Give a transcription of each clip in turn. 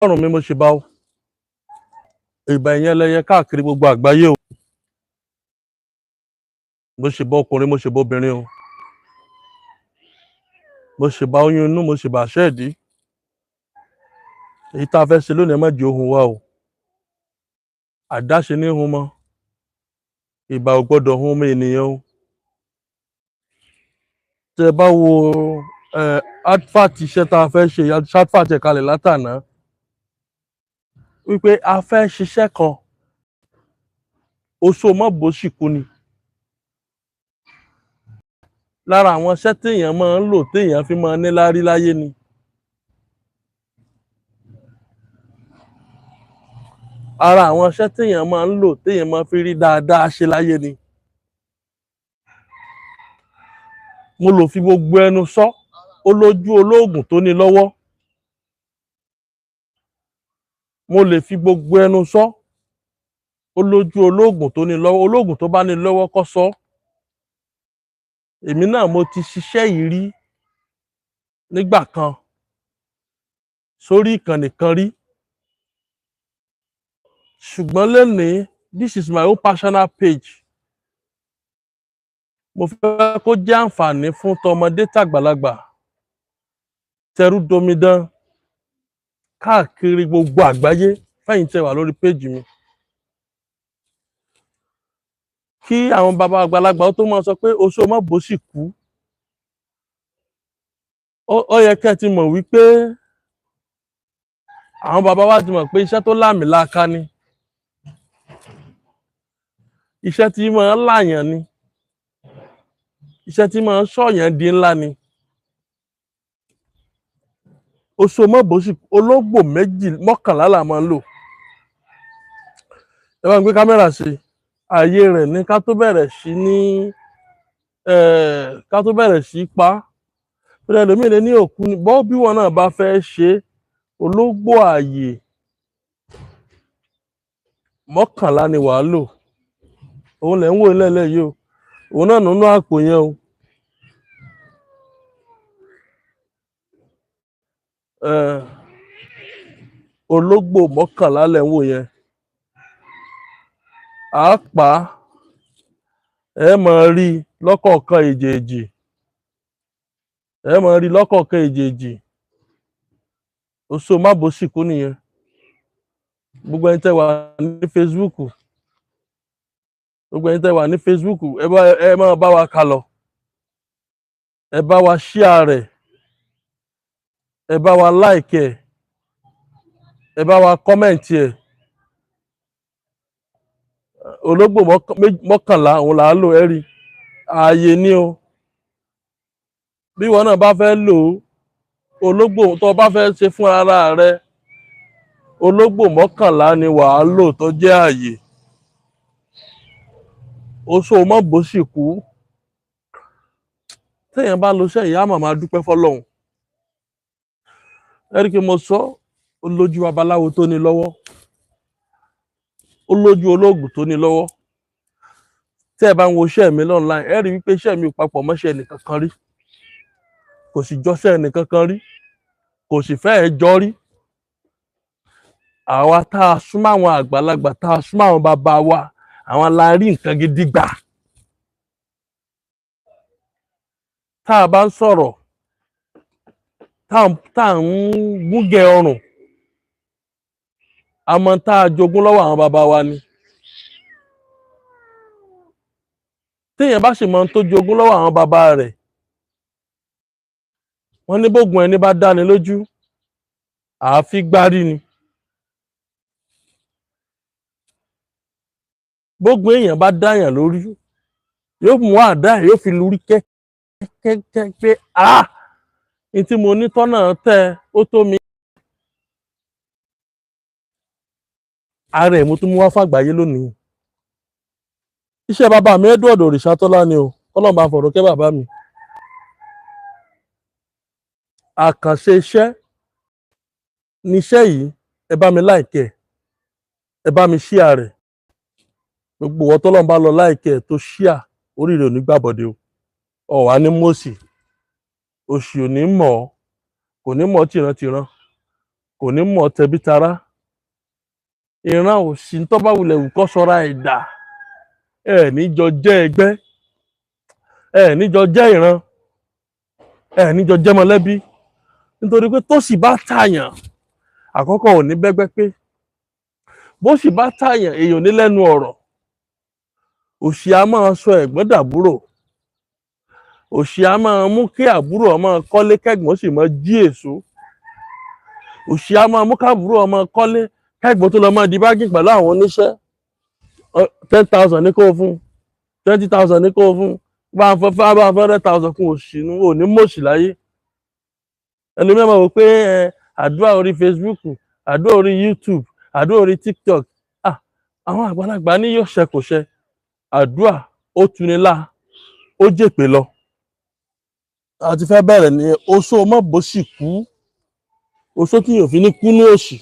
Ọlọ́run mi mo ṣe bá o ìgbà ìyẹn lẹyẹ káàkiri gbogbo àgbáyé o mo ṣe bá ọkùnrin mo ṣe bá obìnrin o mo ṣe bá oyún inú mo ṣe bá ṣẹ́ẹ̀dí èyí tá a fẹ́ ṣe lónìí ẹ má jẹ́ ohun wa o àdáṣe ní hun mọ́ ìbà ò gbọ́dọ̀ hun ọmọ ènìyàn o tẹ bá wo advert iṣẹ́ tá a fẹ́ ṣe advert ẹ̀ kalẹ̀ látàná wípé a fẹ́ ṣiṣẹ́ kan oṣù mọ́bòsìkú ni lára àwọn iṣẹ́ téèyàn máa ń lò téèyàn fi máa ní lárí láyé ni ara àwọn iṣẹ́ téèyàn máa ń lò téèyàn máa fi rí dáadáa ṣe láyé ni mo lò fi gbogbo ẹnu sọ ó lójú olóògùn tó ní lọ́wọ́ mo lè fi gbogbo ẹnu sọ ó lójú olóògùn tó ní lọ́wọ́ olóògùn tó bá ní lọ́wọ́ kó sọ èmi náà mo ti ṣiṣẹ́ yìí rí nígbà kan sórí ìkànnì kan rí ṣùgbọ́n lénìí this is my own personal page mo fẹ́ kó jẹ́ àǹfààní fún tọmọdé tàgbàlagbà tẹrú domidan káàkiri gbogbo àgbáyé fẹ́yìn tẹ́ wà lórí péjì mi kí àwọn bàbá àgbàlagbà ó tó máa sọ pé oṣó mọ́bòsìkú ó yẹ kẹ́ ti mọ̀ wípé àwọn bàbá wa ti mọ̀ pé iṣẹ́ tó láàmìlàaka ni iṣẹ́ tí máa ń láàyàn ni iṣẹ́ tí máa ń sọ̀yàn di ńlá ni oṣó mọ́bòsìkú ológbò mọ́kànlá là máa ń lò ẹ bá ń gbé kámẹ́rà sí ààyè rẹ̀ ní ká tó bẹ̀rẹ̀ sí pa á ẹlòmíì lè ní òkú ni bọ́ bí wọn náà bá fẹ́ ṣe ológbò ààyè mọ́kànlá ni wàá lò òun lẹ̀ ń wò lẹ́lẹ̀ yìí o òun náà nínú àpò yẹn o ológbò mọ́kànlá lẹ̀ ń wò yẹn à á pa á ẹ máa rí lọ́kọ̀ọ̀kan èjèèjì oṣó mábòsìkú nìyẹn gbogbo ẹni tẹ́ wà ní Facebook ẹ máa bá wa kà lọ ẹ bá wa share rẹ̀ ẹ bá wa like ẹ bá wa comment ẹ̀ ológbò mọ́kànlá òun là á lò ẹ́ rí ààyè ni o bí wọn náà bá fẹ́ lò ó ológbò tó bá fẹ́ ṣe fún ara rẹ ológbò mọ́kànlá ni wàá lò tó jẹ́ ààyè oṣó mọ́bòsìkú téèyàn bá lo iṣẹ́ ìyá màmá dúpẹ́ fọlọ́hún ẹ́ríkì mo sọ ó lójú babaláwo tó ní lọ́wọ́ ó lójú olóògùn tó ní lọ́wọ́ tẹ́ ẹ bá ń wo iṣẹ́ mi online ẹ rí wípé iṣẹ́ mi ò papọ̀ mọ́ṣẹ́ ẹnìkankan rí kò sì jọ́ṣẹ́ ẹnìkankan rí kò sì fẹ́ẹ̀ jọ rí àwa tá a súnmọ́ àwọn àgbàlagbà tá a súnmọ́ àwọn bàbá wa àwọn la rí nǹkan gidi gbà tá a bá ń sọ̀rọ̀ tá à ń gúngẹ ọrùn àmọ́ tá a jogún lọ́wọ́ àwọn bàbá wa ni téèyàn bá sì mọ tó jogún lọ́wọ́ àwọn bàbá rẹ̀ wọ́n ní bógun ẹni bá dáni lójú àáfi gbárí ni bógun èèyàn bá dáyàn lórí yóò mú àdá ẹ̀ yóò fi lórí kẹ́kẹ́kẹ́ pé ní tí mo ní tọ́nà tẹ́ ó tó mi. Ara ẹ̀ mo tún mú wá fàgbáyé lónìí iṣẹ́ bàbá mi Edward Òrìṣàtọ́lá ni o Ọlọ́run bá fọ̀rọ̀ kẹ́ bàbá mi àkànṣe iṣẹ́ níṣẹ́ yìí ẹ bá mi like ẹ bá mi share rẹ̀ gbogbo wọn tọ́lọ́run bá lọ like tó share oríire ò ní gbàbọ̀dé o ọ̀wá ní mọ́sì òṣì ò ní mọ̀ ọ́ kò ní mọ̀ tìrantìran kò ní mọ̀ tẹbí tará. Ìran òsì tó bá wulẹ̀ wù kó sọra ẹ̀dà, ẹ̀ níjọ jẹ́ ẹgbẹ́, ẹ̀ níjọ jẹ́ ìran, ẹ̀ níjọ jẹ́ mọ̀lẹ́bí. Nítorí pé tó sì bá tààyàn, àkọ́kọ́ ò ní bẹ́gbẹ́ pé. Bó sì bá tààyàn, èèyàn ní lẹ́nu ọ̀rọ̀. Òṣì a máa sọ ẹ̀gbọ́n dàbúrò. Òṣì a máa mú kí àbúrò ọmọ kọ́lé kẹ́gbọ́n sì máa jí èso. Òṣì a máa mú káàbúrò ọmọ kọ́lé kẹ́gbọ́n tó lọ máa di báàgì pẹ̀lú àwọn oníṣẹ́. 10,000 ní kó fún, 20,000 ní kó fún, bá a fẹ́ 100,000 kún òṣì nù, ò ní mọ̀ṣì láyé. Ẹlòmíràn máa wò pé àdúrà orí Facebook, àdúrà orí YouTube, àdúrà orí TikTok. Àwọn àgbàlagbà ní yóò ṣẹ kò ṣẹ. Àdúrà ó tuni lá, ó jèpè lọ. A ti fẹ́ bẹ̀rẹ̀ ní oṣó mọ́ bó sì kú. Oṣó tí yóò fi ní kú ní òṣì.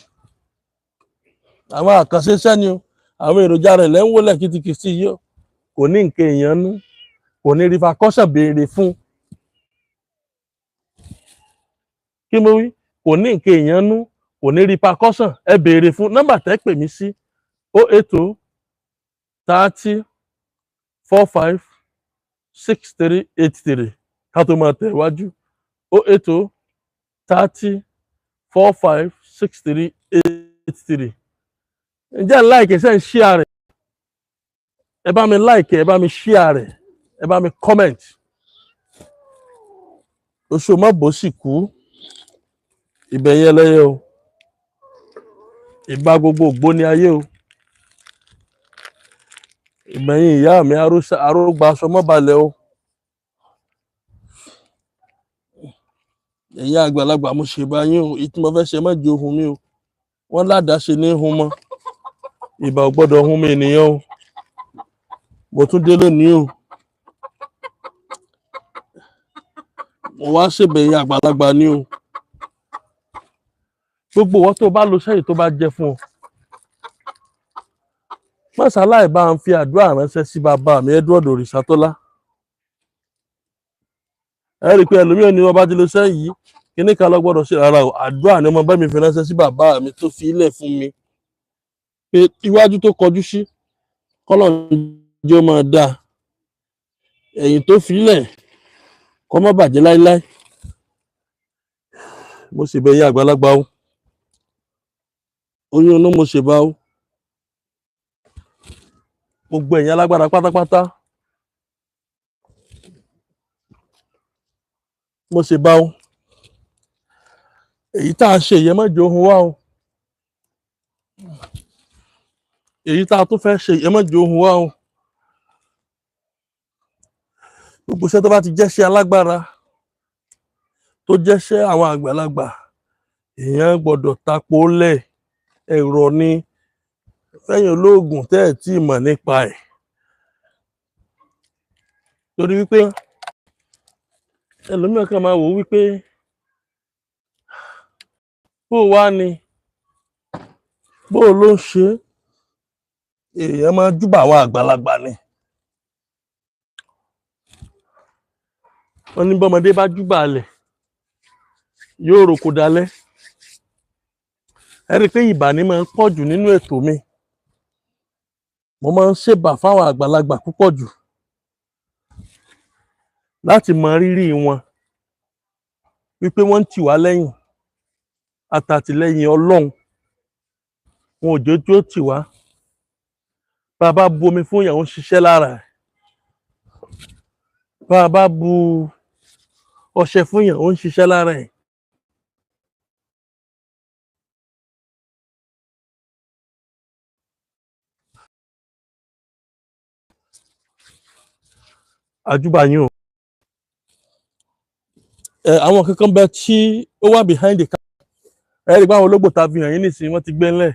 Àwọn àkànṣe iṣẹ́ ni o. Àwọn èròjà rẹ̀ lẹ́ ń wólẹ̀ kìtìkìtì yìí o. Kò ní nǹkan èèyàn nú. Kò ní rí fakọ́ṣọ̀ béèrè fún. Kí mo wí? Kò ní nǹkan èèyàn nú. Kò ní rí fakọ́ṣọ̀ ẹ béèrè fún. Nọ́mbà tẹ́ pè mí sí 080 30 45 6383. Ká tó máa tẹ̀ wájú. 080 30 45 6383. Ǹjẹ́ like ṣe ń share rẹ̀? Ẹ bá mi like, ẹ bá mi share rẹ̀, ẹ bá mi comment. Oṣó má bó sì kú. Ibẹ̀ yẹn lẹ́yẹ o. Ìbá gbogbo ògbóni ayé o. Ìgbẹ̀yìn ìyá mi arógbá aṣọ mọ́balẹ̀ o. Ẹ̀yin àgbàlagbà mo ṣe bá yín o. Ìtí mo fẹ́ ṣe má jẹ́ ohun mi o. Wọ́n ládàá ṣe ní hun mọ́. Ìbà ò gbọ́dọ̀ hun mi ènìyàn o. Mo tún dé lónìí o. Mo wá ṣèbẹ̀yìn àgbàlagbà ní o. Gbogbo wọn tó bá lo sẹ́yìn tó bá jẹ́ fún ọ. Mọ́sálàì bá ń fi àdúrà ránṣẹ́ sí bàbá mi Edward Òrìṣàtọ́lá. Ẹ rí i pé ẹlòmíràn ni wọ́n bá ti lo sẹ́yìn yìí. Kíní kan lọ gbọ́dọ̀ ṣe rárá o. Àdúrà ni ọmọ bá mi fi ránṣẹ́ sí bàbá mi tó fi ilẹ̀ fún mi. Pé iwájú tó kọjú sí, kọ́lọ̀ jẹ́ ó máa dáa. Ẹ̀yìn tó fi ilẹ̀ kó má bàjẹ́ láíláí. Mo sì bẹ̀ yín àgbàlagbà o. Oyún inú mo ṣe bá o. Gbogbo ẹ̀yin alágbára pátápátá. Mo ṣe bá o. Èyí tá a ṣe yẹn má jẹ́ ohun wá o. Èyí tá a tún fẹ́ ṣe yẹn má jẹ́ ohun wá o. Gbogbo iṣẹ́ tó bá ti jẹ́ṣẹ́ alágbára, tó jẹ́ṣẹ́ àwọn àgbàlagbà, èèyàn gbọ́dọ̀ tapo lẹ̀. Ẹ̀rọ ni fẹ́yìn olóògùn tẹ́ ẹ̀ tí ì mọ̀ nípa ẹ̀. Torí wípé ẹlòmíràn kan máa wò wípé bó wá ni, bó ló ń ṣe, èèyàn máa júbà àwọn àgbàlagbà ni. Wọ́n ní bọ́mọdé bá júbà lẹ̀, yóò roko dalẹ̀. Ẹ rí i pé ìbà ni máa ń pọ̀ jù nínú ètò mi. Mo máa ń ṣèbà fáwọn àgbàlagbà púpọ̀ jù láti mọ rírì wọn wípé wọ́n ń tì wá lẹ́yìn àtàtìlẹ́yìn Ọlọ́run. Wọn ò jójú ó tì wá. Bá a bá bu omi fún èèyàn ó ń ṣiṣẹ́ lára ẹ̀. Bá a bá bu ọṣẹ fún èèyàn ó ń ṣiṣẹ́ lára ẹ̀. Àjúbà yín o. Àwọn kankan bẹ tí ó wà behind the camera. Ẹ rí i pé àwọn ológbò tá a fi hàn yín nísìnyí wọ́n ti gbé ńlẹ̀.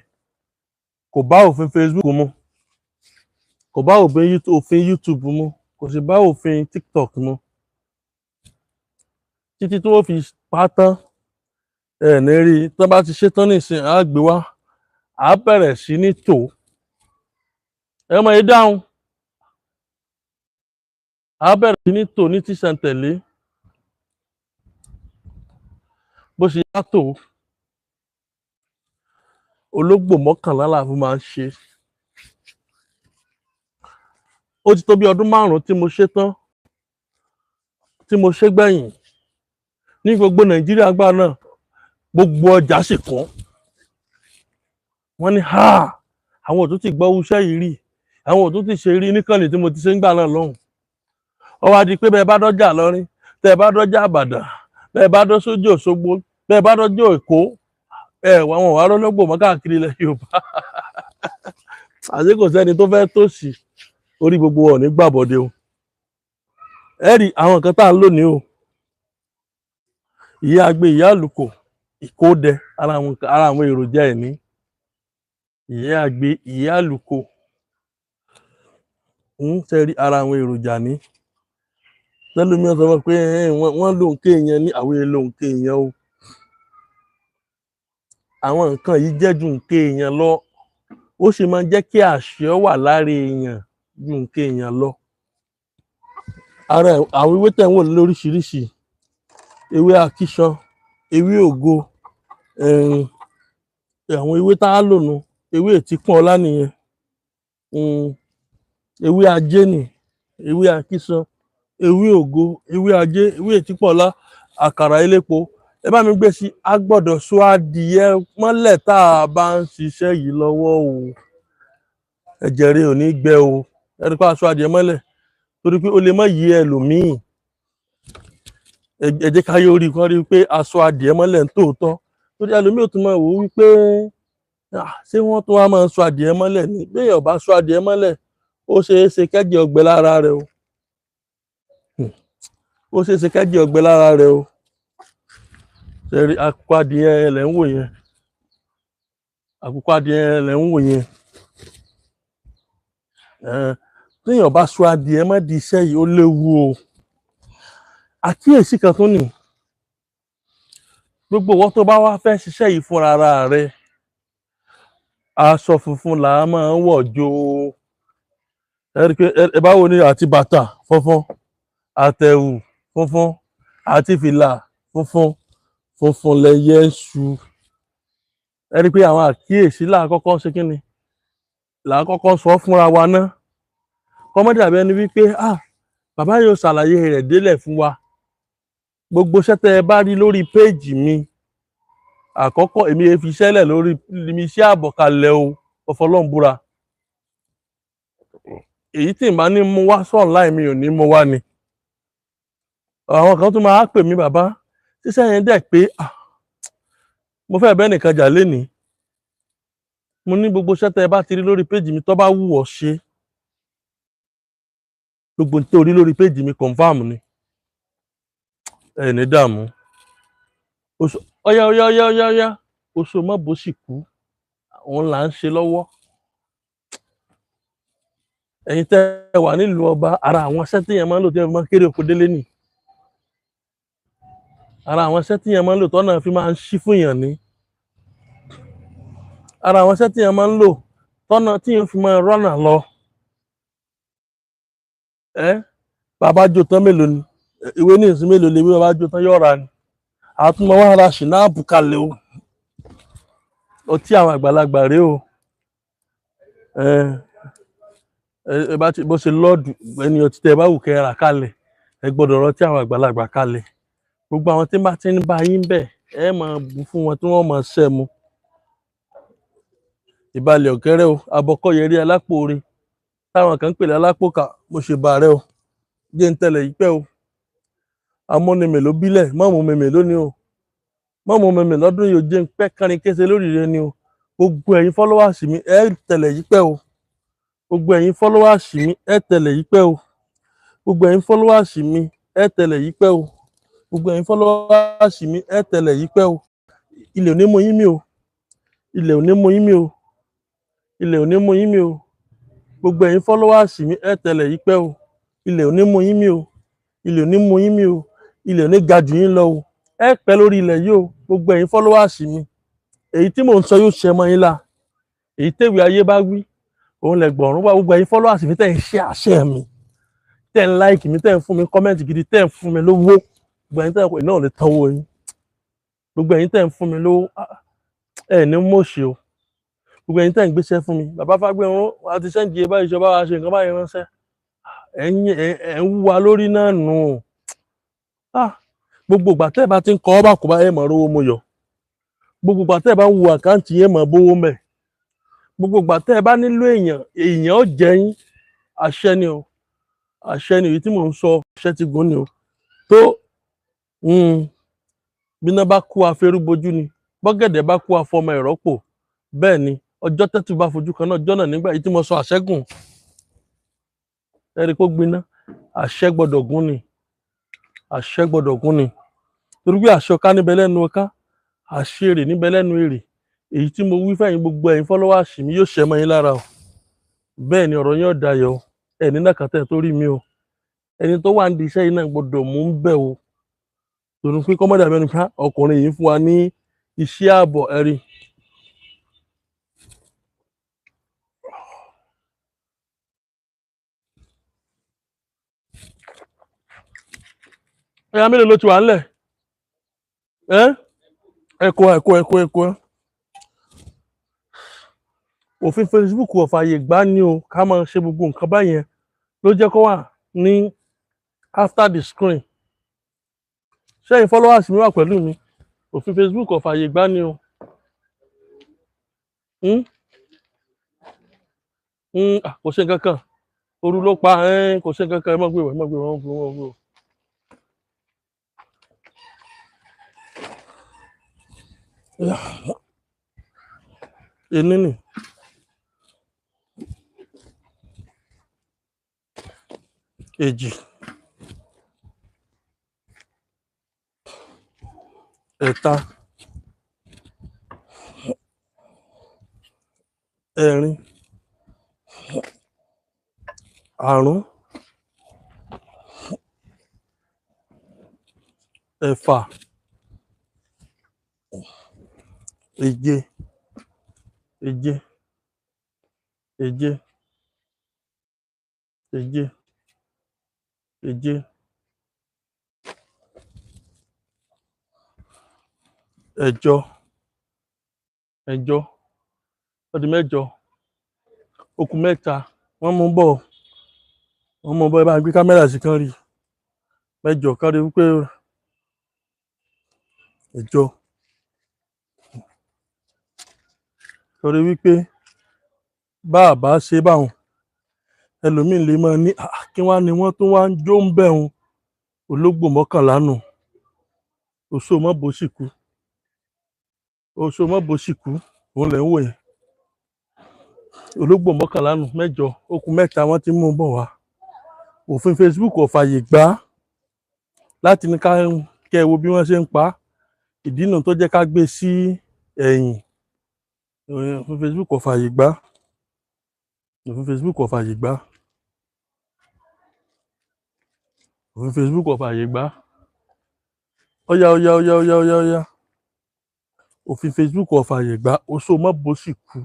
Kò bá òfin Facebook mu. Kò bá òfin YouTube mu. Kò sì bá òfin TikTok mu. Títí tí wọ́n fi pa tán, ẹ ní rí i. Tí wọ́n bá ti ṣe tán nísìnyí, á gbé wá. Á bẹ̀rẹ̀ sí ní tò. Ẹ mọ̀ ẹ́ dáhùn. Á bẹ̀rẹ̀ sí ní tò ní tíṣẹ̀ǹtẹ̀lé. Bó ṣe yá tò ológbò mọ́kànlá làwọn máa ń ṣe. Ó ti tó bí ọdún 5 tí mo ṣe tán, tí mo ṣe gbẹ̀yìn ní gbogbo Nàìjíríà gbà náà, gbogbo ọjà sì kún. Wọ́n ní àwọn ò tún ti gbọ́ iṣẹ́ yìí rí, àwọn ò tún ti ṣe rí níkànnì tí mo ti ṣe ń gbà náà lọ́hùn. Ó wá di pé bẹ́ẹ̀ bá dọ́jà Ìlọrin, tẹ́ ẹ bá dọ́jà Ìbàdàn, bẹ́ẹ̀ bá dọ́ sójú Òṣogbo, bẹ́ẹ̀ bá dọ́jà Èkó, àwọn ò wá rólógbò mọ́ káàkiri ilẹ̀ Yorùbá. Àṣé kò sẹ́ni tó fẹ́ tòṣì, orí gbogbo wọn ò ní gbàbọ̀dé o. Ẹ rí àwọn nǹkan tá à ń lò ní o. Ìyá agbe, ìyá àlùkò, ìkódẹ, ara àwọn èròjà ẹ̀ ní. Ìyá agbe, ìyá àlùkò, sẹ́rí ara àwọn èròjà ní. Lẹ́lómi sọ fún pé wọ́n lo nǹkan èèyàn ní, àwọn èèlò nǹkan èèyàn o. Àwọn nǹkan yìí jẹ́ ju nǹkan èèyàn lọ. Ó sì máa ń jẹ́ kí àṣẹ wà lára èèyàn ju nǹkan èèyàn lọ. Ara àwọn ewé tẹ̀ ń wò lóríṣiríṣi, ewé akíṣan, ewé ògo, àwọn ewé tá a lò nù, ewé ètípọ̀n ọlá nìyẹn, ewé ajé nì, ewé akíṣan, ewé ògo, ewé ajé, ewé ètípọ̀n ọlá, àkàrà elépo. Ẹ bá mi gbé sí, a gbọ́dọ̀ so adìyẹ mọ́lẹ̀ tá a bá ń ṣiṣẹ́ yìí lọ́wọ́ o. Ẹ̀jẹ̀ rẹ̀ ò ní gbẹ o. Ẹ rí pé a so adìyẹ mọ́lẹ̀ torí pé ó lè má yí ẹlòmíì. Ẹ jẹ́ ká yóò rí kan rí pé a so adìyẹ mọ́lẹ̀ ń tòótọ́. Torí ẹlòmíì ò tún máa wò ó wípé ṣé wọ́n tún wá máa so adìyẹ mọ́lẹ̀ ni? Bí èèyàn bá so adìyẹ mọ́lẹ̀, ó ṣeé ṣe kẹ́jẹ̀ ó gbẹ lára rẹ̀ o. Ó ṣeé ṣe kẹ́jẹ̀ ó gbẹ lára rẹ̀ o. Ṣẹ̀rí àkùkọ adìyẹ lẹ̀ ń wò yẹn. Àkùkọ adìyẹ lẹ̀ ń wò yẹn. Téèyàn bá so adìyẹ mọ́ di iṣẹ́ yìí, ó léwu o. Àkíyèsí kan tún nì. Gbogbo ìwọ tó bá wá fẹ́ ṣiṣẹ́ yìí fúnra ara rẹ̀, aṣọ funfun là á máa ń wọ̀ jó. Ẹ rí pé ẹ bá wo ní àti bàtà funfun, àtẹ̀wù funfun, àti fìlà funfun, funfun lẹyẹ ń ṣu. Ẹ rí pé àwọn àkíyèsí là á kọ́kọ́ ṣe kí ni? Là á kọ́kọ́ sọ fúnra wa ná. Kọ́mọ́ dàbí ẹni wípé bàbá yóò ṣàlàyé rẹ̀ délẹ̀ fún wa. Gbogbo iṣẹ́ tẹ́ ẹ bá rí lórí péèjì mi, àkọ́kọ́ èmi fi iṣẹ́ lẹ̀ lórí iṣẹ́ àbọ̀kalẹ̀ o, ọ̀fọlọ́run búra. Èyí tí n bá ní mú wá online mi ò ní mú wá ni. Àwọn kan tún máa pè mí, bàbá ṣiṣẹ́ yẹn dẹ̀ pé mo fẹ́ bẹ́ẹ̀ nìkan jà lénìí. Mo ní gbogbo iṣẹ́ tẹ́ ẹ bá ti rí lórí péèjì mi tó bá wù ọ́ ṣe. Gbogbo tó rí lórí péèjì mi confam ni. Ẹ ní dààmú. Ọ̀yá oṣù mọ́ bó sì kú, òun là ń ṣe lọ́wọ́. Ẹ̀yin tẹ́ ẹ wà nílùú ọba, ara àwọn iṣẹ́ tí yẹn máa ń lò tí ẹ fi máa ń kéré oko délé nì. Ara àwọn iṣẹ́ tí yẹn máa ń lò tọ́nà fi máa ń ṣí fún yàn ní. Ara àwọn iṣẹ́ tí yẹn máa ń lò tọ́nà tí yẹn fi máa rọ́nà lọ. Bàbá jó tán mélòó ni? Ìwé ní ìsìn mélòó lè wí bàbá jó tán yóò rà ni? Àtúmọ̀ wá ra ṣìnáàpù kalẹ̀ o. Ọtí àwọn àgbàlagbà rèé o. Bó ṣe lọ́ọ̀dù ẹni ọtí tẹ́ ẹ bá wù kẹ́ ẹ rà kalẹ̀, ẹ gbọ́dọ̀ rọtí àwọn àgbàlagbà kalẹ̀. Gbogbo àwọn tí bá ti ń bá yín bẹ̀, ẹ máa bù fún wọn tí wọ́n máa ṣẹ́ mu. Ìbalẹ̀ ọ̀kẹ́rẹ́ o, abọ́kọ́yẹrí alápò orin, táwọn kan ń pèlè alápòkà, mo ṣe bà rẹ o. Jẹ́ ń tẹ̀lẹ̀ yìí pẹ́ o. Amúnimè ló bílẹ̀, mọ́mú mèmè lónìí o. Mọ́mú mèmè lọ́dún yìí ò jẹ́ ń pẹ́ kárin kése lórí rẹ ni o. Gbogbo ẹ̀yin followers mi, ẹ tẹ̀lẹ̀ yìí pẹ́ o. Gbogbo ẹ̀yin followers mi, ẹ tẹ̀lẹ̀ yìí pẹ́ o. Gbogbo ẹ̀yin followers mi, ẹ tẹ̀lẹ̀ yìí pẹ́ o. Gbogbo ẹ̀yin followers mi, ẹ tẹ̀lẹ̀ yìí pẹ́ o. Ilẹ̀ ò ní mú yín mì o. Ilẹ̀ ò ní mú yín mì o. Ilẹ̀ ò ní mú yín mì o. Gbogbo ẹ̀yin followers mi, ẹ tẹ̀lẹ̀ yìí pẹ́ o. Ilẹ̀ ò ní mú yín mì o. Ilẹ̀ ò ní mú yín mì o. Ilẹ̀ ò ní ga jù yín lọ o. Ẹ pẹ́ lórí ilẹ̀ yìí o. Gbogbo ẹ̀yin followers mi, èyí tí mò ń sọ yóò ṣẹ mọ́ yín lá. Èyí tèwé ayé bá wí, òun lẹ gbọ̀rún wá. Gbogbo ẹ̀yin followers mi tẹ́ ń share àṣẹ mi, tẹ́ ń like mi, tẹ́ ń fún mi comment gidi, tẹ́ ń fún mi lówó. Gbogbo ẹ̀yin tẹ́ ń pè náà lè tọ́wọ́ yín. Gbogbo ẹ̀yin tẹ́ ń fún mi lówó, ẹ ní mọ̀ọ́ṣe o. gbogbo ẹ̀yin tẹ́ ń gbéṣẹ́ fún mi bàbá Fágbénrún a ti sẹ́ǹdì ẹ báyìí ìjọba wa ṣe nǹkan báyìí ránṣẹ́ ẹ̀ ń wúwa lórí náà nù gbogbo ìgbà tẹ́ ẹ bá ti ń kọ́ ọ́ bá kó bá ẹ mọ̀ rówó mo yọ gbogbo ìgbà tẹ́ ẹ bá ń wo àkáǹtì yẹn mọ̀ bówó mẹ́ gbogbo ìgbà tẹ́ ẹ bá nílò èèyàn ó jẹ yín àṣẹ ni o àṣẹ ni èyí tí mò ń sọ àṣẹ ti gùn ni o tó bíná bá kú afẹ́rú bojú ni bọ́gẹ̀dẹ̀ bá kú afọmọ ìrọ́pò bẹ́ẹ̀ ni ọjọ́ tẹ́tù bá fojú kan náà ọjọ́ náà nígbà yìí tí mo sọ àṣẹ́gùn ẹ̀rí kó gbiná àṣẹ gbọ́dọ̀ gún ni àṣẹ gbọ́dọ̀ gún ni torí pé àṣẹ ọ̀ká níbẹ̀ lẹ́nu ọ̀ká àṣẹ èrè níbẹ̀ lẹ́nu èrè èyí tí mo wí fẹ́yìn gbogbo ẹ̀yin followers mi yóò ṣẹ́ mọ́ yín lára o bẹ́ẹ̀ ni ọ̀rọ̀ yín ó dayọ̀ ẹ̀ ní nàkàtẹ́ tó rí mi o ẹni tó wà ń di iṣẹ́ yìí náà gbọ́dọ̀ mú ń bẹ̀ o torí pé kọ́mọ́dà mẹ́nu ká ọkùnrin yìí fún wa ní iṣẹ́ ààbọ̀ ẹ̀rí. ẹ̀yà mélòó ló ti wà ńlẹ̀ ẹ̀kọ́ òfin Facebook ò fààyè gbà ní o ká máa ṣe gbogbo nǹkan báyẹn ló jẹ́ kó wà ní after the screen ṣẹ́yìn followers mi wà pẹ̀lú mi òfin Facebook ò fààyè gbà ní o kò ṣe nǹkan kan òru ló pa kò ṣe nǹkan kan ẹ má gbé wọ̀ ẹni nì èjì ẹ̀ta ẹ̀rin àrún ẹ̀fà èje èje èje èje èje ẹ̀jọ ẹ̀jọ ó di mẹ́jọ ó kù mẹ́ta wọ́n mú bọ̀ ẹ bá gbé kámẹ́rà sí kan rí mẹ́jọ kárí wípé ẹ̀jọ torí wípé bá a bá ṣe báwọn ẹlòmíín lè máa ní kí wá ni wọ́n tún wá ń jó ń bẹ̀rùn ológbò mọ́kànlá nù oṣù mọ́bòsìkú òun lẹ̀ ń wò yẹn ológbò mọ́kànlá nù mẹ́jọ ó kù mẹ́ta wọ́n ti mú bọ̀ wá òfin Facebook ò fààyè gbà láti ní kẹ́ ẹ wo bí wọ́n ṣe ń pa ìdí nù tó jẹ́ ká gbé sí ẹ̀yìn òfin Facebook ò fààyè gbà òfin Facebook ò fààyè gbà òfin Facebook ò fààyè gbà ọ̀yá òfin Facebook ò fààyè gbà oṣù mọ́bòsìkú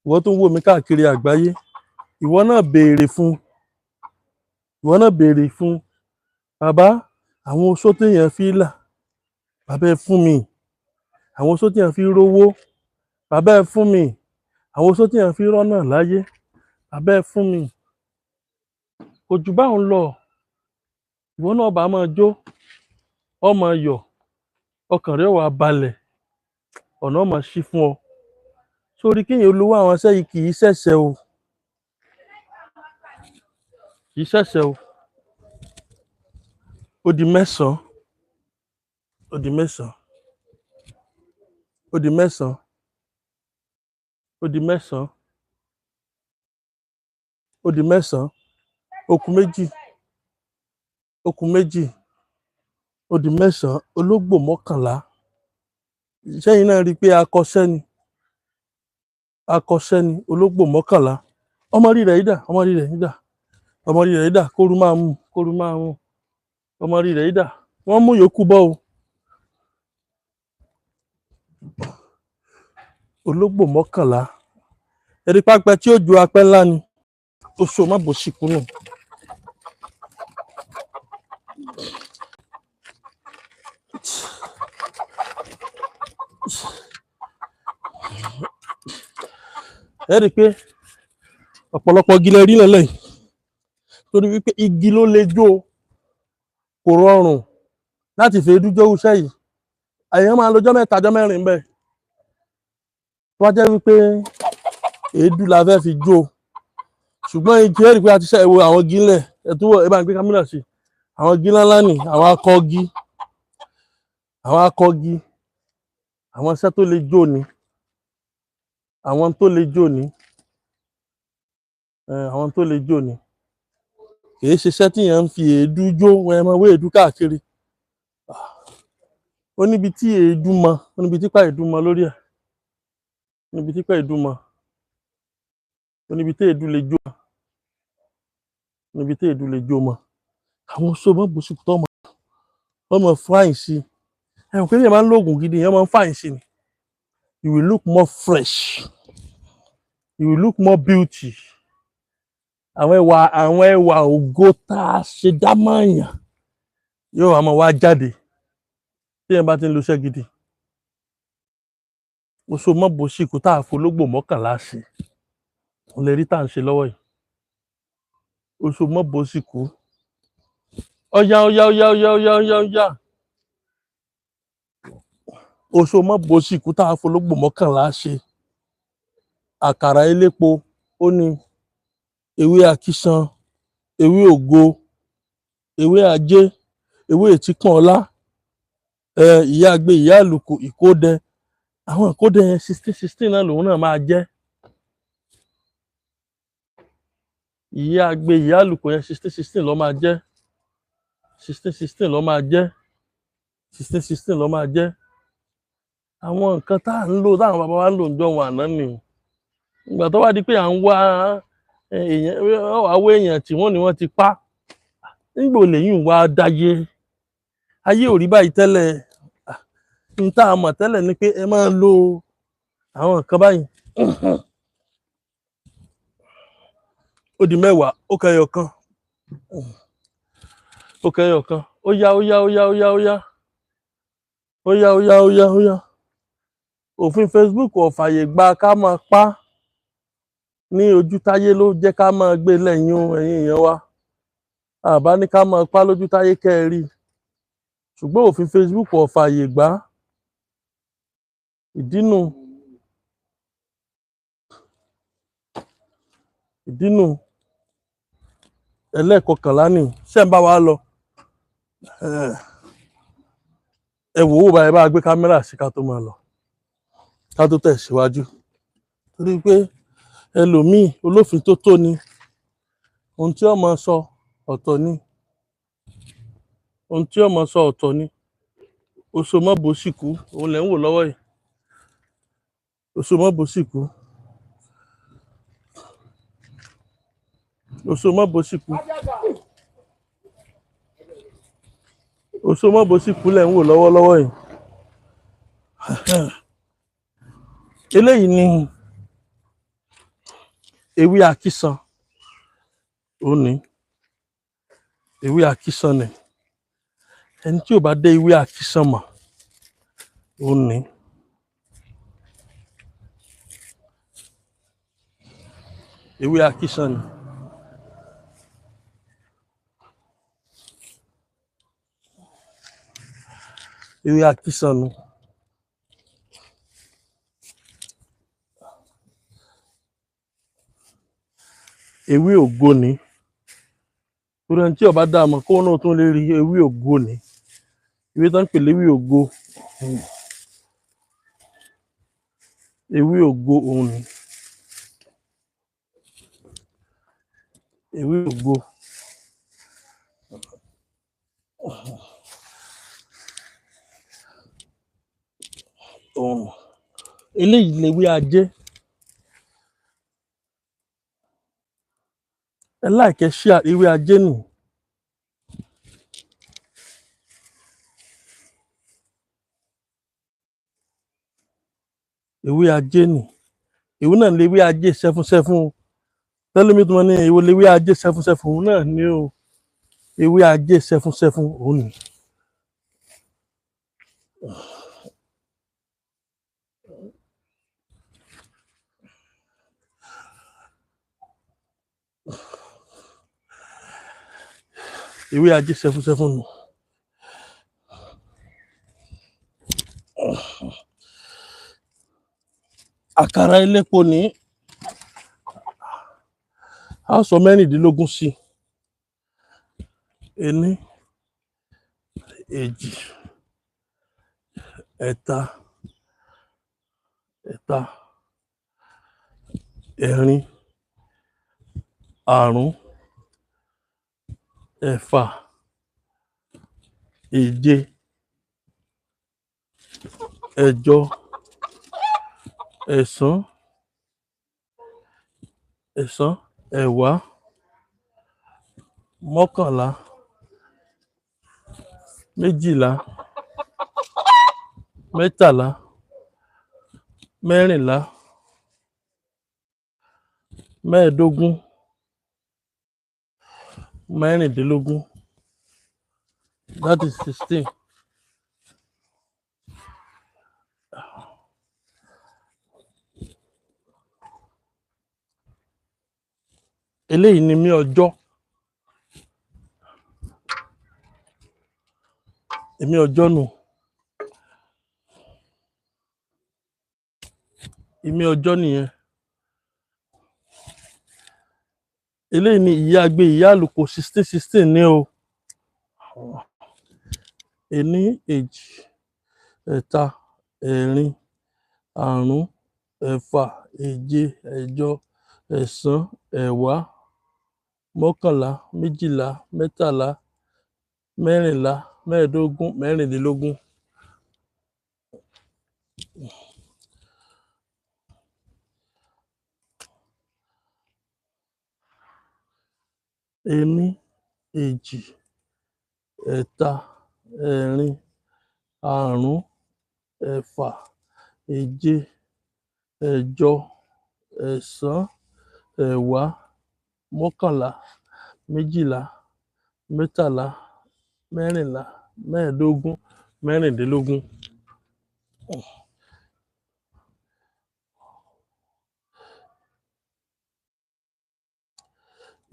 ìwọ tó ń wò mí káàkiri àgbáyé ìwọ náà béèrè fún bàbá àwọn oṣó téèyàn fi là bàbá ẹ fún mi àwọn oṣó téèyàn fi rówó bàbá ẹ fún mi àwọn oṣó téèyàn fi rọ́nà láyé bàbá ẹ fún mi kò jù báwọn lọ ìwọ náà bá máa jó ọmọ yọ̀ ọkàn rẹ wà balẹ̀ ọ̀nà máa ṣí fún ọ sórí kéèyàn olówó àwọn iṣẹ́ yìí kì í ṣẹ̀ṣẹ̀ o ó di mẹ́sàn-án ó di mẹ́sàn-án ó di mẹ́sàn-án ó di mẹ́sàn-án ó di mẹ́sàn-án ó kù méjì ó kù méjì ó di mẹ́sàn-án ológbò mọ́kànlá sẹ́yìn náà rí i pé akọ́ṣẹ́ ni ológbò mọ́kànlá ọmọ rí rẹ̀ yìí dà kóru máa mú ọmọ rí rẹ̀ yìí dà wọ́n mú yòókù bọ́ o ológbò mọ́kànlá ẹ̀rí pápẹ́ tí ó ju apẹ́ ńlá ni oṣù mọ́bòsìkú nù. ẹ rí i pé ọ̀pọ̀lọpọ̀ igi lẹ rí lẹ́lẹ̀ yìí torí wípé igi ló le jó kò rọrùn láti fi èédú jó iṣẹ́ yìí àyàn máa lọ́jọ́ mẹ́ta ọjọ́ mẹ́rin bẹ́ẹ̀ tó wá jẹ́ wípé èédú la fẹ́ fi jó ṣùgbọ́n igi ẹ rí i pé a ti ṣe ẹ̀wọ̀ àwọn igi ńlẹ̀ ẹ̀túwọ̀ ẹ bá ń gbé kámẹ́rà sí àwọn igi ńláńlá nì àwọn akọ́gi àwọn iṣẹ́ tó le jó ni àwọn tó le jó ni àwọn tó le jó ni kì í ṣiṣẹ́ tí èèyàn ń fi èédú jó ẹ máa wé èédú káàkiri ó níbi tí èédú mọ ó níbi tí pa èédú mọ lórí ẹ̀ ó níbi tí pa èédú mọ ó níbi tí èédú le jó ó níbi tí èédú le jó mọ àwọn sọmọ bùsùkù tó ọmọ fáìn sí ẹ̀wọ̀n kí èèyàn máa ń lo oògùn gidi èèyàn máa ń fáìn sí ni you will look more fresh you will look more beauty àwọn ẹwà ògo tá a ṣe dá mọ́ọ̀yàn yóò wá máa wá jáde tí èèyàn bá ti ń lo iṣẹ́ gidi oṣù mọ́bòsíkù tá a fológbò mọ́kànlá ṣe òun lè rí tá à ń ṣe lọ́wọ́ yìí oṣù mọ́bòsíkù ọ̀yá oṣù mọ́bòsíkù tá a fológbò mọ́kànlá ṣe àkàrà elépo ó ní ewé àkíṣan ewé ògo ewé ajé ewé ètíkàn ọlá ìyá agbe ìyá àlùkò ìkódẹ àwọn ìkódẹ yẹn 16 náà lòun náà máa jẹ ìyá agbe ìyá àlùkò yẹn 16 ló máa jẹ 16 ló máa jẹ 16 ló máa jẹ àwọn nǹkan tá à ń lò táwọn bàbá wa ń lò ń jọ wọn àná nì ìgbà tó wá di pé à ń wá èèyàn tí wọ́n ní wọ́n ti pa nígbò lẹ́yìn wá dáyé ayé ò rí báyìí tẹ́lẹ̀ n tá a mọ̀ tẹ́lẹ̀ ni pé ẹ máa lo àwọn nǹkan báyìí ó di mẹ́wàá ó kẹyọ kan ó yá òfin Facebook ò fàyè gba ká máa pa ní ojú táyé ló jẹ́ ká máa gbé lẹ́yìn ẹ̀yin èèyàn wa àbá ní ká máa pa lójú táyé kẹ́ ẹ rí ṣùgbọ́n òfin Facebook ò fàyè gbà ìdínú ẹlẹ́ẹ̀kọkànlá ni ṣé ń bá wa lọ ẹ wò ó báyìí bá gbé kámẹ́rà sí ká tó máa lọ ká tó tẹ̀síwájú torí pé ẹlòmíì olófin tó tó ni ohun tí ọmọ sọ ọ̀tọ̀ ni oṣù mọ́bòsíkù òun lẹ̀ ń wò lọ́wọ́ yìí oṣù mọ́bòsíkù lẹ̀ ń wò lọ́wọ́lọ́wọ́ yìí eléyìí ni ewé àkíṣan ó ní ewé àkíṣan ni ẹni tí ò bá dé ewé àkíṣan mọ̀ ó ní ewé àkíṣan ni ewé àkíṣan ni ewé ògo ni torí ẹni tí ó bá dá mọ̀ kó náà tún lè rí ewé ògo ni ewé tó ń pè léwé ògo ewé ògo òun ni ewé ògo òun eléyìí léwé ajé ẹ láìkẹ́ ṣíà ewé ajé nì ewé ajé nì ìwú náà léwé ajé 7 tẹ́lẹ̀mí tó máa ní ìwé léwé ajé 7 òun náà ní o ewé ajé 7 òun ni ewé ajé sẹfúnsẹfún nù. Àkàrà elépo ní a sọ mẹ́rìndínlógún sí. Ení, èjì, ẹ̀ta, ẹ̀rin, àrún, ẹ̀fà, èje, ẹ̀jọ, ẹ̀sán, ẹ̀wá, mọ́kànlá, méjìlá, mẹ́tàlá, mẹ́rìnlá, mẹ́ẹ̀ẹ́dógún, mẹ́rìndínlógún, that is 16. Eléyìí ni mí ọjọ́. Èmi ọjọ́ nù. Èmi ọjọ́ nìyẹn. Eléyìí ni ìyá agbe ìyá àlùkò 16 ní o. Ení, èjì, ẹ̀ta, ẹ̀rin, àrún, ẹ̀fà, èje, ẹ̀jọ, ẹ̀sán, ẹ̀wá, mọ́kànlá, méjìlá, mẹ́tàlá, mẹ́rìnlá, mẹ́ẹ̀ẹ́dógún, mẹ́rìndínlógún. Ení, èjì, ẹ̀ta, ẹ̀rin, àrún, ẹ̀fà, èje, ẹ̀jọ, ẹ̀sán, ẹ̀wá, mọ́kànlá, méjìlá, mẹ́tàlá, mẹ́rìnlá, mẹ́ẹ̀ẹ́dógún, mẹ́rìndínlógún.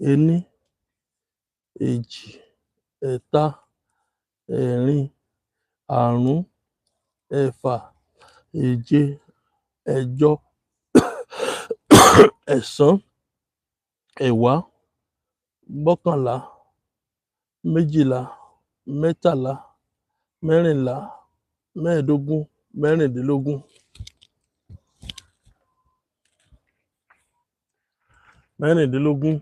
Ení, èjì, ẹ̀ta, ẹ̀rin, àrún, ẹ̀fà, èje, ẹ̀jọ, ẹ̀sán, ẹ̀wá, mọ́kànlá, méjìlá, mẹ́tàlá, mẹ́rìnlá, mẹ́ẹ̀ẹ́dógún, mẹ́rìndínlógún. Mẹ́rìndínlógún.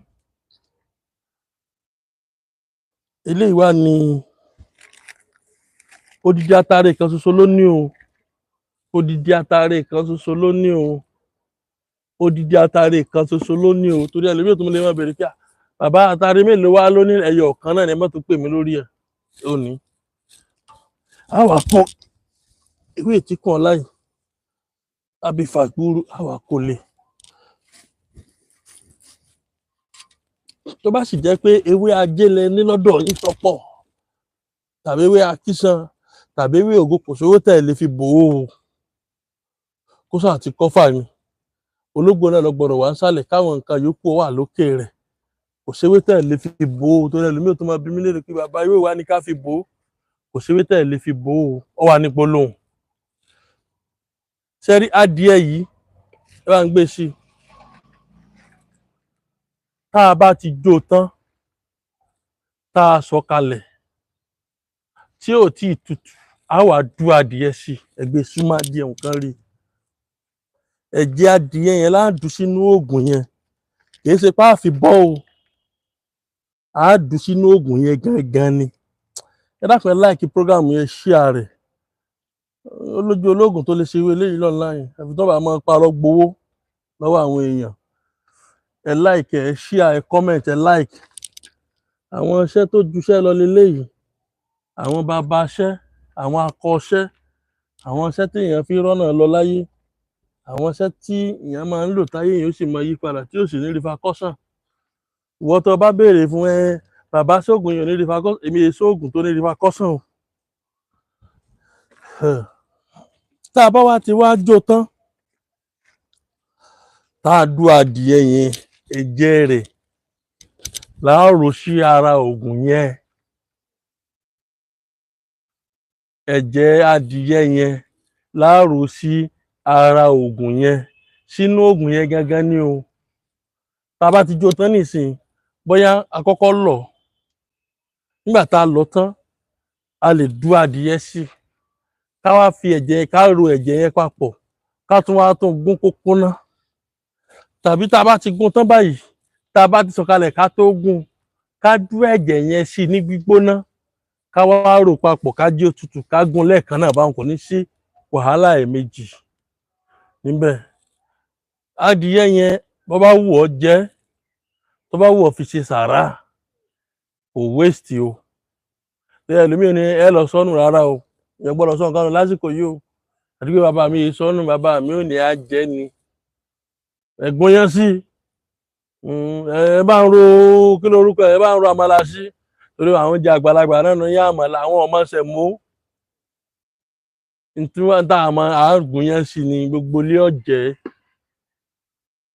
Eléyìí wá ní odidi atare kan ṣoṣo ló ní o. Odidi atare kan ṣoṣo ló ní o. Odidi atare kan ṣoṣo ló ní o. Torí ẹlòmíràn tó lè máa bẹ̀rẹ̀ pé bàbá atare mélòó wá ló ní ẹyọ kan náà ni ẹ má tó pè mí lórí ẹ̀. Ó ní. A wà fún ewé ìtíkùn ọláyì àbí fàgbúrú a wà kó lè. Tó bá sì jẹ́ pé ewé ajé lẹ ní lọ́dọ̀ yín tọ́pọ̀ tàbí ewé akíṣan tàbí ewé ògo kò sówó tẹ̀ lè fi bò ó kó sáà ti kọ́fà ni. Ológbò náà lọ gbọ́dọ̀ wá ń sálẹ̀ káwọn nǹkan yòókù wà lókè rẹ̀ kò séwé tẹ̀ lè fi bò ó. Torí ẹlòmíràn tó máa bí mí léèrè pé bàbá ewé wa ni ká fi bò ó kò séwé tẹ̀ lè fi bò ó. Ó wà ní gbólóhùn. Ṣẹ́rí adìẹ yìí ẹ bá ń gbé sí i. Tá a bá ti jó tán tá a sọ kalẹ̀ tí ò tí ì tutù á wà dú adìẹ sí ẹgbẹ́ súnmọ́ adìẹ nǹkan rí. Ẹ̀jẹ̀ adìẹ yẹn láàdú sínú oògùn yẹn kìí ṣe pé a fi bọ́ o. A dú sínú oògùn yẹn gangan ni. Ẹ dákun ẹ láìkí program yẹn share rẹ̀. Olójú olóògùn tó lè ṣe ewé eléyìí online àfi tó bá máa parọ́ gbowó lọ́wọ́ àwọn èèyàn. Ẹ like ẹ share ẹ comment ẹ like. Àwọn iṣẹ́ tó juṣẹ́ lọ leléyìí. Àwọn bàbá iṣẹ́, àwọn akọ́ṣẹ́, àwọn iṣẹ́ tí èèyàn fi rọ́nà lọ láyé, àwọn iṣẹ́ tí èèyàn máa ń lò táyé èèyàn ó sì máa yí padà tí ó sì ní repercussion. Ìwọ tó bá béèrè fún bàbá ṣóògùn èèyàn ní repercussion, èmi èé ṣóògùn tó ní repercussion o. Tá a bá wá ti wá jó tán tá a dú adìẹ yẹn ẹ̀jẹ̀ rẹ̀ láàrò sí ara oògùn yẹn ẹ̀jẹ̀ adìyẹ yẹn láàrò sí ara oògùn yẹn, sínú oògùn yẹn gangan ni o. Tá a bá ti jó tán nísìn, bóyá a kọ́kọ́ lọ̀, nígbà tá a lọ̀ tán a lè dú adìyẹ sí, ká wá fi ẹ̀jẹ̀, ká ro ẹ̀jẹ̀ yẹn papọ̀, ká tún wá tún gún kó kúnná. Tàbí tá a bá ti gún tán báyìí, tá a bá ti sọ̀kalẹ̀ ká tó gún, ká dú ẹ̀jẹ̀ yẹn sí ní gbígbóná, ká wá rò papọ̀, ká jí ó tutù, ká gún lẹ́ẹ̀kan náà, báwọn kò ní sí wàhálà ẹ̀ẹ̀mejì níbẹ̀. Adìyẹ yẹn bó bá wù ọ́ jẹ, tó bá wù ọ́ fi ṣe sàrá, kò waste o. Ẹlòmíì ní ẹ lọ sọ́nù, rárá o, èèyàn gbọ́dọ̀ sọ nǹkan nù lásìkò yìí o. Àti pé bàbá mi yìí sọ́nù, bàbá mi ò ní á jẹ ni. Ẹ̀gbọ́n yẹn sí, ẹ bá ń ro, kí lorúkọ ẹ bá ń ro àmàlà sí, torí àwọn oúnjẹ àgbàlagbà náà ní yá àmàlà, àwọn ọmọ sẹ̀mó. Tí wọ́n tá àmọ́ àgùn yẹn sí ni gbogbo ilé ọ̀jẹ̀.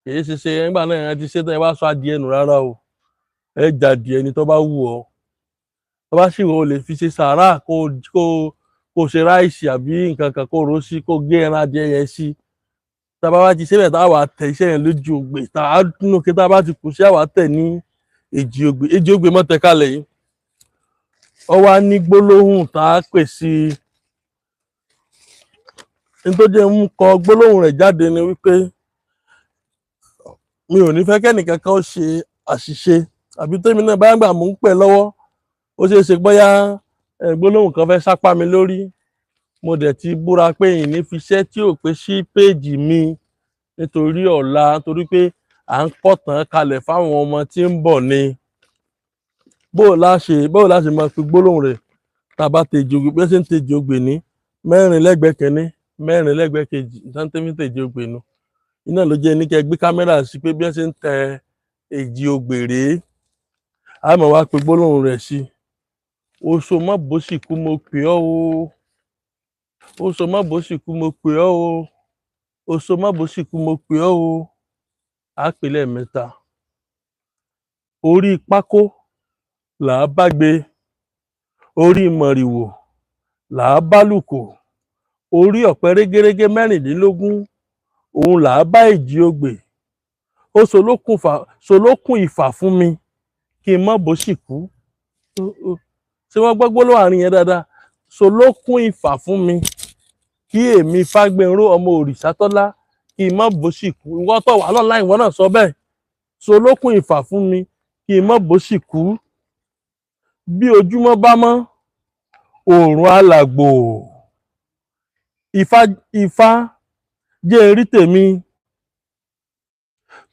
Kìí ṣe nígbà náà ẹ ti ṣe tán ẹ wá sọ adìẹ nù, rárá o. Ẹ jà adìẹ ni tó bá wù ọ́. Tó bá sì wù ọ́, o lè fi ṣe sàrá, kó ṣe ráìsì àbí nǹkan kan kó ro sí, kó gé ẹran adìẹ yẹn sí. Tá a bá wá ti ṣe bẹ́ẹ̀, tá a wá tẹ iṣẹ́ yẹn lójú ogbè, tá a nù kí tá a bá ti kù sí àwa tẹ̀ ní èjì ogbè. Èjì ogbè mọ́ tẹ kalẹ̀ yìí. Ọ wá ní gbólóhùn tá a pè sí i. Nítorí jẹ́ ń kọ gbólóhùn rẹ̀ jáde ni wípé mi ò ní fẹ́ kẹ́nìkankan ó ṣe àṣìṣe, àbí tèmi náà bá gbà mú ń pẹ̀ lọ́wọ́, ó ṣeé ṣe bóyá gbólóhùn kan fẹ́ sápá mi lórí. Mo dẹ̀ ti búra pé ìní fi iṣẹ́ tí ò pé sí péèjì mi nítorí ọ̀la, torí pé à ń pọ̀tàn kalẹ̀ fáwọn ọmọ tí ń bọ̀ ni. Bóò láṣe máa fi gbólóhùn rẹ̀ tá a bá tèjì ogbè, bí wọ́n ṣe ń tèjì ogbè ní mẹ́rin lẹ́gbẹ̀ẹ́ kínní, mẹ́rin lẹ́gbẹ̀ẹ́ kejì, ìtàntẹ́mí tèjì ogbè nu. Iná ló jẹ́ ní kẹ́ gbé kámẹ́rà sí pé bí wọ́n ṣe ń tẹ èjì ogbè rèé. A máa wá pe gbólóhùn rẹ̀ sí. Oṣó má bó sì kú mo pè ọ́ o. Oṣó má bó sì kú mo pè ọ́ o. Oṣó má bó sì kú mo pè ọ́ o. A pè lẹ́ẹ̀mẹ́ta. Orí pákó là á bá gbé. Orí mọ̀rìwò là á bá lùkò. Orí ọ̀pẹ régérégé mẹ́rìndínlógún, òun là á bá èjì ogbè. Ó solókùn ìfà fún mi kí n má bó sì kú. Ṣé wọ́n gbọ́ gbólóhùn àárín yẹn dáadáa? Solókùn ìfà fún mi kí èmi Fágbénró ọmọ Òrìṣàtọ́lá kí n má bó sì kú. Ìwọ tó wà lọ́la, ìwọ náà sọ bẹ́ẹ̀. Solókùn ìfà fún mi kí n má bó sì kú. Bí ojúmọ́ bá mọ́, oòrùn alàgbò. Ifá jẹ́ erí tèmi,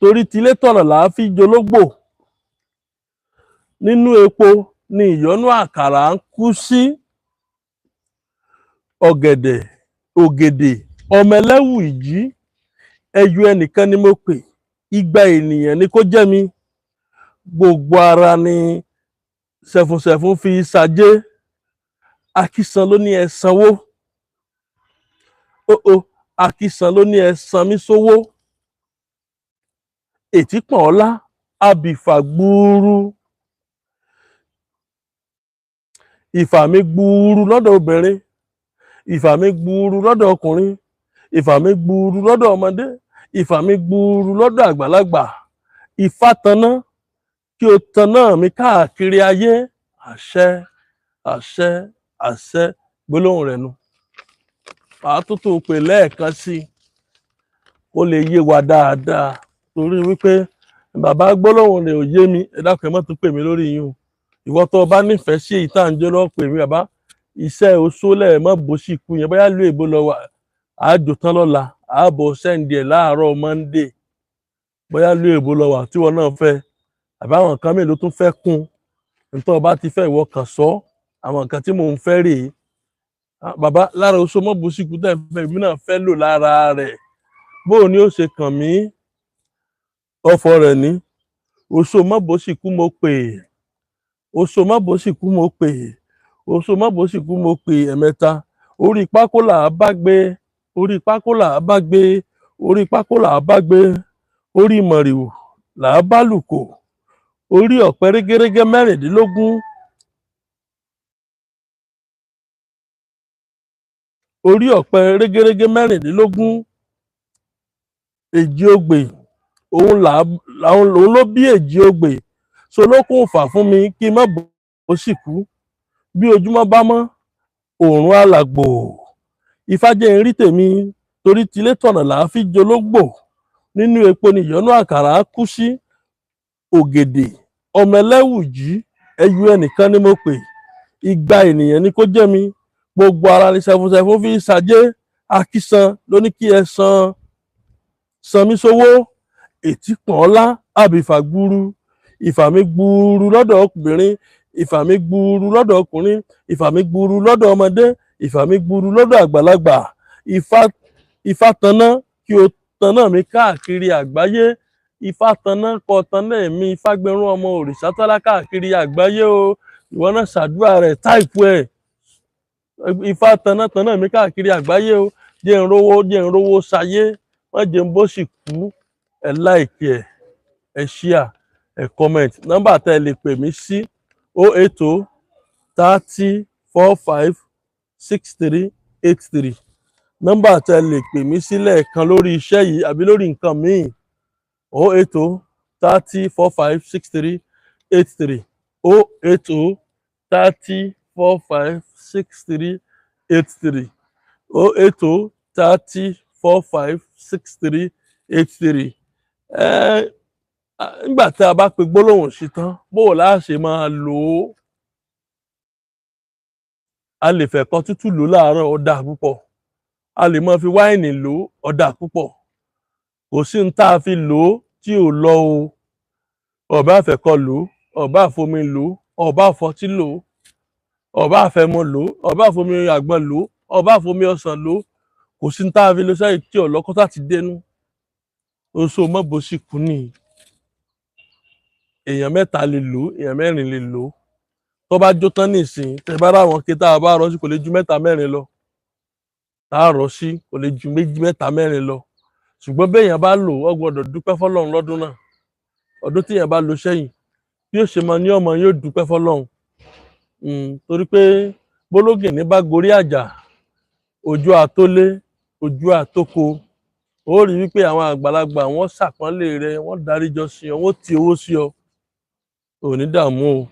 torí tilé tọ̀nà là á fi jológbò. Nínú epo ni ìyọ́nú àkàrà ń kú sí. Ògèdè ọmọ ẹlẹ́wù ìjí, ẹyọ ẹnìkan ni mo pè, igba ènìyàn ni kó jẹ́ mi. Gbogbo ara ni sẹ̀fùnsẹ̀fùn fi ṣàjé. Akísan ló ní ẹ sanwó. Akísan ló ní ẹ san mí sówó. Ètí pọ̀n ọlá abìfà gbúurú. Ìfà mi gbúurú lọ́dọ̀ obìnrin, ìfà mi gbúurú lọ́dọ̀ ọkùnrin, ìfà mi gbúurú lọ́dọ̀ ọmọdé, ìfà mi gbúurú lọ́dọ̀ àgbàlagbà. Ifá taná kí o taná mi káàkiri ayé. Àṣẹ, àṣẹ, àṣẹ. Gbólóhùn rẹ̀ nu. Àtúntò pè lẹ́ẹ̀kan sí i, ó lè yé wa dáadáa, torí wípé bàbá gbólóhùn rẹ̀ ò yé mi, ẹ dákun ẹ má tún pè mí lórí yín o. Ìwọ tó bá nífẹ̀ẹ́ sí èyí tá à ń jẹ́ lọ́ọ́ pè mí, bàbá iṣẹ́ oṣó lẹ̀ má bó sì kú yẹn, bóyá lú èbó lọ wà, àjò tán lọ́la, àbọ̀ sẹ́ǹdì ẹ̀ láàárọ̀ Monday. Bóyá lú èbó lọ wà tí wọn náà fẹ́, àbí àwọn nǹkan mélòó tún fẹ́ kún. Nítorí ọba ti fẹ́ ìwọ kan sọ, àwọn nǹkan tí mò ń fẹ́ rèé. Bàbá lára oṣó má bó sì kú tẹ̀ fẹ́, èmi náà fẹ́ lò lára rẹ̀. Bóò ni ó ṣe kàn mí? Ọ̀fọ̀ rẹ̀ ní oṣó má bó sì kú mo pè. Oṣó má bó sì kú mo pè. Oṣó má bó sì kú mo pè ẹ̀mẹ́ta. Orí pákó là á bá gbé. Orí pákó là á bá gbé. Orí pákó là á bá gbé. Orí mọ̀rìwò là á bá lùkò. Orí ọ̀pẹ régérégé mẹ́rìndínlógún, orí ọ̀pẹ régérégé mẹ́rìndínlógún èjì ogbè òun ló bí èjì ogbè solókùn fà fún mi kí n má bó sì kú bí ojúmọ́ bá mọ́ òòrùn alàgbò Ifá jẹ́ n rí tèmi torí tilé tọ̀nà làá fi jológbò nínú epo nìyọ́nú àkàrà kú sí ògèdè ọmọ ẹlẹ́wùjí ẹyú ẹnìkan ni mo pè igba ènìyàn ni kó jẹ́ mi gbogbo ara ní sẹfúnsẹfún fi ṣàjẹ́ akísan ló ní kí ẹ san mí sówó ètí pọ̀nlá àbìfà gbúrú ìfà mi gbúrú lọ́dọ̀ obìnrin ìfà mi gbúrú lọ́dọ̀ ọkùnrin ìfà mi gbúrú lọ́dọ̀ ọmọdé ìfà mi gbúrú lọ́dọ̀ àgbàlagbà Ifá tanná kí o tanná mi káàkiri àgbáyé Ifá tanná kọ tanná mi Ifágbérún ọmọ Òrìṣàtọ́lá káàkiri àgbáyé o ìwọ náà ṣàdúrà rẹ̀ táìpù ẹ̀ Ifá tanná mi káàkiri àgbáyé o jẹ́ n rówó sayé wọ́n jẹ́ n bó sì kú ẹ láìkí ẹ ṣíà ẹ kọ́mẹ̀ntì nọ́mbà tẹ́ ẹ lè pè mí sí 080 30 45 63 83 nọ́mbà tẹ́ ẹ lè pè mí sí lẹ́ẹ̀kan lórí iṣẹ́ yìí àbí lórí nǹkan míì 080 30 45 63 83 080 30 45 63 83 080 30 45 63 83 nígbà tí a bá pe gbólóhùn sí tán bó la ṣe máa lò ó a lè fẹ̀kọ tútù lò láàárọ̀ ó dáa púpọ̀ a lè máa fi wáìnì lò ó dáa púpọ̀ kò sí ní tá a fi lò ó tí ò lọ o ọ̀bá àfẹ̀kọ lò ọ̀bá àfomi lò ọ̀bá àfọtí lò ọ̀bá àfẹmọ lò ọ̀bá àfomi àgbọn lò ọ̀bá àfomi ọsàn lò kò sí ní tá a fi lò sẹ́yìn tí ọ̀lọ́kọ́tà ti dénú oṣù mọ́bò sì kú nìyí èèyàn mẹ́ta lè lò èèyàn mẹ́rin lè lò tó bá jó tán nìsín tẹ́ bá ráwọn ké tá a bá rọ sí kò lè ju mẹ́ta mẹ́rin lọ tá a rọ sí kò lè ju méjì mẹ́ta mẹ́rin lọ ṣùgbọ́n béèyàn bá lò ó gbọ́dọ̀ dúpẹ́ fọ́lọ́run lọ́dún náà ọdún téèyàn bá lò sẹ́yìn bí ó ṣe mọ ní ọmọ yóò dúpẹ́ fọ́lọ́run torí pé bólógìnní bá gorí àjà ojú àtólé ojú àtóko ó rí wípé àwọn àgbàlagbà wọ́n ṣàpọ́nlé rẹ wọ́n dáríjọ sí ọ wọ́n ti owó sí ọ òní dààmú o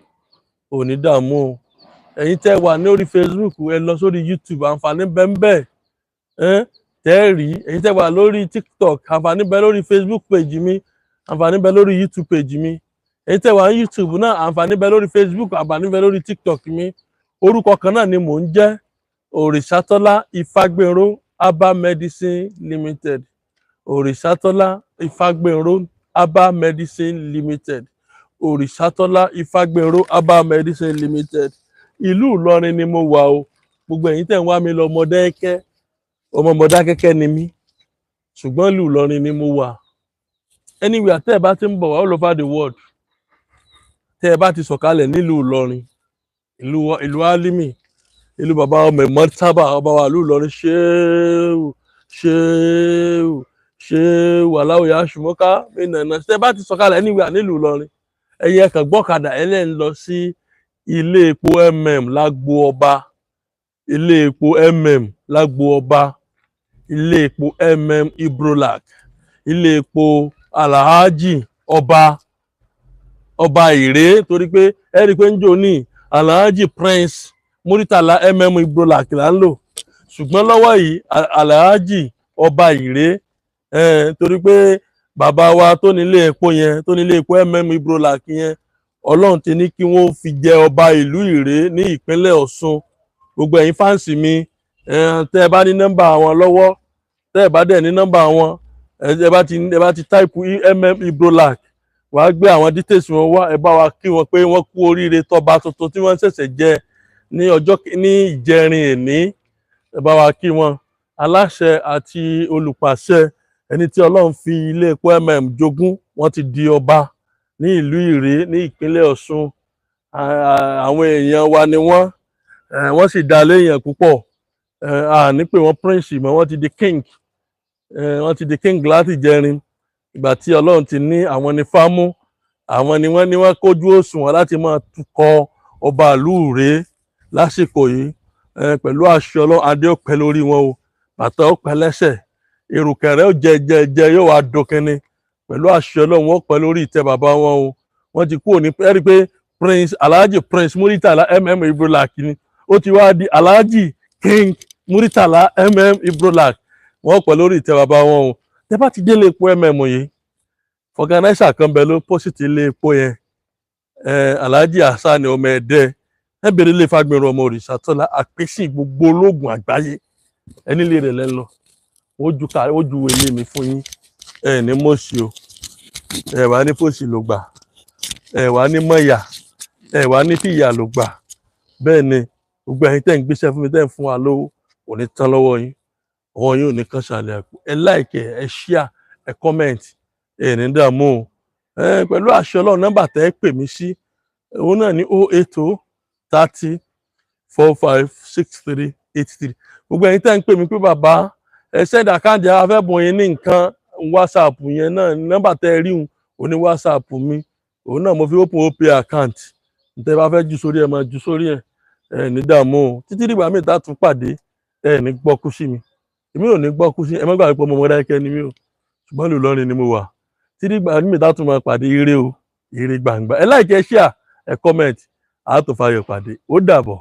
òní dààmú o ẹ̀yin tẹ́ wà ní orí Facebook ẹ lọ sórí YouTube àǹfààní bẹ́ẹ̀ tẹ́ rí ẹ̀yin tẹ́ wà lórí TikTok àǹfààní bẹ́ẹ̀ lórí Facebook page mi àǹfààní bẹ́ẹ̀ lórí YouTube page mi ẹ̀yin tẹ́ wà ní YouTube náà àǹfààní bẹ́ẹ̀ lórí Facebook àǹfààní bẹ́ẹ̀ lórí TikTok mi orúkọ kan náà ni mò ń jẹ́ Òrìṣàtọ́lá Ifágbérún Herbal Medicine Limited Òrìṣàtọ́lá Ifágbérún Herbal Medicine Limited Òrìṣàtọ́lá Ifágbérún Herbal Medicine Limited ìlú Ìlọrin ni mo wà o gbogbo ẹ̀yin tẹ́ ń wá mi lọ ọmọ Mọdákẹ́kẹ́ ni mí ṣùgbọ́n ìlú Ìlọrin ni mo wà anywhere tẹ́ ẹ bá ti ń bọ̀ wá all over the world tẹ́ ẹ bá ti sọ̀kalẹ̀ nílùú Ìlọrin ìlú Álímì ìlú bàbá ọmọ Mọ́tábà ọba wa ìlú Ìlọrin ṣéwù aláwòyá ṣùmọ́ká mí nàná tẹ́ ẹ bá ti sọ̀kalẹ̀ anywhere nílùú Ìlọrin ẹ̀yin ẹ̀kàn gbọ́kadà ẹlẹ́ń lọ sí ilé epo lágbo ọba ilé epo lágbo ọba ilé epo Ibrolac ilé epo Alhaji ọba Ìré torí pé ẹ rí i pé ń jò ní Alhaji Prince Muritala Ibrolac là ń lò ṣùgbọ́n lọ́wọ́ yìí Alhaji ọba Ìré torí pé bàbá wa tó nílé epo yẹn tó nílé epo Ibrolac yẹn Ọlọ́run ti ní kí wọ́n fi jẹ ọba ìlú Ìré ní ìpínlẹ̀ Ọ̀ṣun gbogbo ẹ̀yin fáǹsì mi tẹ́ ẹ bá ní nọ́mbà wọn lọ́wọ́ tẹ́ ẹ bá dẹ̀ ní nọ́mbà wọn ẹ bá ti táìpù Ibrolac wàá gbé àwọn details wọn wá ẹ bá wa kí wọn pé wọ́n kú oríire tọba tuntun tí wọ́n ṣẹ̀ṣẹ̀ jẹ ní ìjẹrin èní ẹ bá wa kí wọn aláṣẹ àti olùpàṣẹ ẹni tí Ọlọ́run fi ilé epo jogún wọ́n ti di ọba ní ìlú Ìré ní ìpínlẹ̀ Ọ̀ṣun àwọn èèyàn wa ni wọ́n sì dá léèyàn púpọ̀ ní pé wọ́n prince mọ́ wọ́n ti di king láti jẹrin ìgbà tí Ọlọ́run ti ní àwọn ní fámú àwọn ni wọ́n kójú òṣùwọ̀n láti máa tukọ̀ ọba ìlú Ìré lásìkò yìí pẹ̀lú àṣẹ Ọlọ́run adé ó pẹ́ lórí wọn o, bàtà ó pẹ́ lẹ́sẹ̀, èrùkẹ̀rẹ̀ ó jẹ yóò wá dókínní pẹ̀lú àṣẹ Ọlọ́run wọ́n pẹ́ lórí ìtẹ́ bàbá wọn o. Wọ́n ti kúrò ní ẹ rí i pé Alhaji Prince Muritala Ibrolak ni ó ti wá di Alhaji King Muritala Ibrolak. Wọ́n pẹ́ lórí ìtẹ́ bàbá wọn o. Tẹ́ bá ti délé epo yìí fọgànáísà kan bẹ ló pósìtì ilé epo yẹn, Alhaji Hasan ọmọ Ẹdẹ, ẹ bèrè ilé Fagbemi ọmọ Òrìṣàtọ́lá, àpèsè gbogbo ológun àgbáyé ẹni lè rẹ̀ lẹ́nu ó ju èlé mi fún yín, ẹ ní mọ̀ọ́sì o, ẹ wà ní fòsì ló gbà, ẹ wà ní mọ̀ọ́yà, ẹ wà ní fìyà ló gbà. Bẹ́ẹ̀ ni gbogbo ẹ̀yin tẹ́ ń gbéṣẹ́ fún mi tẹ́ ń fún wa lówó kò ní tán lọ́wọ́ yín, ọwọ́ yín ò ní kàn ṣàlẹ̀ àpò. Ẹ like, ẹ share, ẹ comment, ẹ ní dààmú o. Pẹ̀lú àṣẹ Ọlọ́run nọ́mbà tẹ́ ẹ pè mí sí òun náà ní 080 30 45 63 83. Gbogbo ẹ̀yin tẹ́ ń pè mí pé bàbá ẹ send account afẹ́bùn yín ní nǹkan WhatsApp yẹn náà nọ́mbà tẹ́ ẹ rí òun ní WhatsApp mi, òun náà mo fi open OPay account. Tẹ́ bá fẹ́ jù sórí ẹ máa jù sórí ẹ, ẹ ní dààmú o. Títí dìgbà míì tá tún pàdé, ẹ ní gbọ́kú sí mi, èmi ò ní gbọ́kú sí ẹ má gbàgbé pé ọmọ Mọdákẹ́kẹ́ ni mí o, ṣùgbọ́n ìlú Ìlọrin ni mo wà. Títí dìgbà míì tá tún máa pàdé, ire o, ire gbangba. Ẹ like, ẹ share, ẹ comment, a tó fayọ̀ pàdé. Ó dàbọ̀.